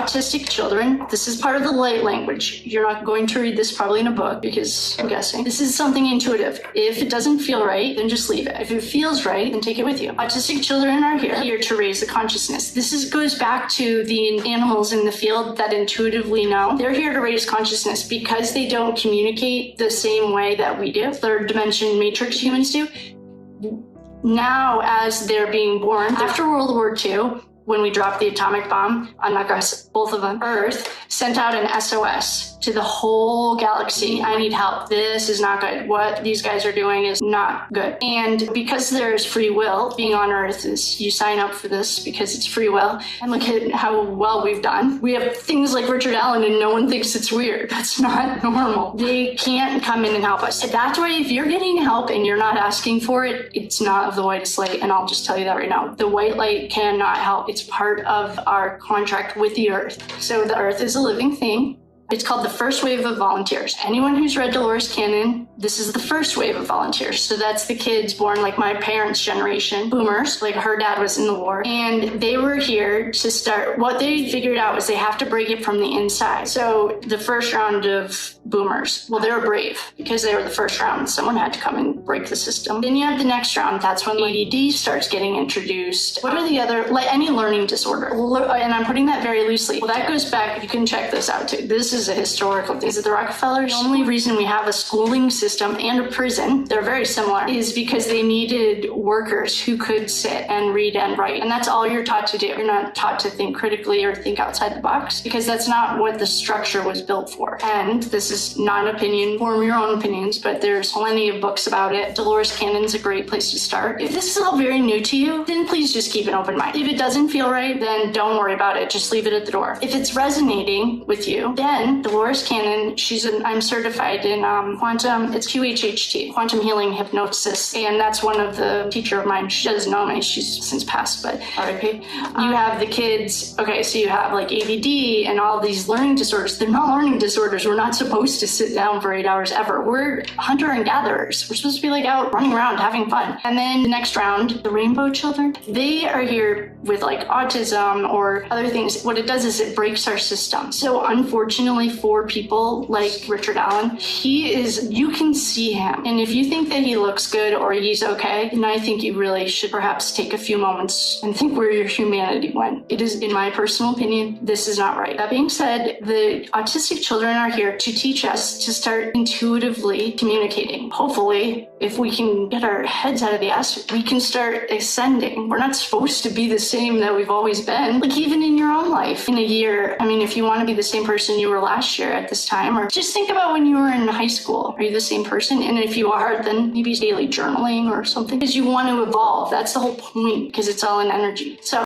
autistic children, this is part of the light language. You're not going to read this probably in a book because I'm guessing. This is something intuitive. If it doesn't feel right, then just leave it. If it feels right, then take it with you. Autistic children are here to raise the consciousness. This goes back to the animals in the field that intuitively know. They're here to raise consciousness because they don't communicate the same way that we do. Third dimension matrix humans do. Now, as they're being born, after World War II, when we dropped the atomic bomb on us, both of them, Earth sent out an SOS to the whole galaxy. I need help. This is not good. What these guys are doing is not good. And because there's free will, being on Earth is you sign up for this because it's free will. And look at how well we've done. We have things like Richard Allen and no one thinks it's weird. That's not normal. They can't come in and help us. That's why if you're getting help and you're not asking for it, it's not of the whitest light. And I'll just tell you that right now. The white light cannot help. It's part of our contract with the Earth. So the Earth is a living thing. It's called the first wave of volunteers. Anyone who's read Dolores canon, this is the first wave of volunteers. So that's the kids born like my parents' generation, boomers, like her dad was in the war. And they were here to start, what they figured out was they have to break it from the inside. So the first round of boomers, well, they were brave because they were the first round. Someone had to come and break the system. Then you have the next round. That's when ADD starts getting introduced. What are the other, like any learning disorder? And I'm putting that very loosely. Well, that goes back, you can check this out too. This is a historical thing. Is it the Rockefellers? The only reason we have a schooling system and a prison, they're very similar, is because they needed workers who could sit and read and write. And that's all you're taught to do. You're not taught to think critically or think outside the box because that's not what the structure was built for. And this is not an opinion, form your own opinions, but there's plenty of books about it. Dolores Cannon's a great place to start. If this is all very new to you, then please just keep an open mind. If it doesn't feel right, then don't worry about it. Just leave it at the door. If it's resonating with you, then Dolores Cannon, I'm certified in quantum, it's QHHT, quantum healing hypnosis. And that's one of the teacher of mine. She doesn't know me. She's since passed, but RIP. You have the kids. Okay, so you have like ADD and all these learning disorders. They're not learning disorders. We're not supposed to sit down for 8 hours ever. We're hunter and gatherers. We're supposed to be like out running around having fun. And then the next round, the rainbow children, they are here with like autism or other things. What it does is it breaks our system. So unfortunately for people like Richard Allen, you can see him. And if you think that he looks good or he's okay, then I think you really should perhaps take a few moments and think where your humanity went. It is, in my personal opinion, this is not right. That being said, the autistic children are here to teach us to start intuitively communicating. Hopefully, if we can get our heads out of the ass, we can start ascending. We're not supposed to be the same that we've always been. Like even in your own life, in a year, I mean, if you want to be the same person you were last year at this time, or just think about when you were in high school. Are you the same person? And if you are, then maybe daily journaling or something, because you want to evolve. That's the whole point, because it's all in energy. So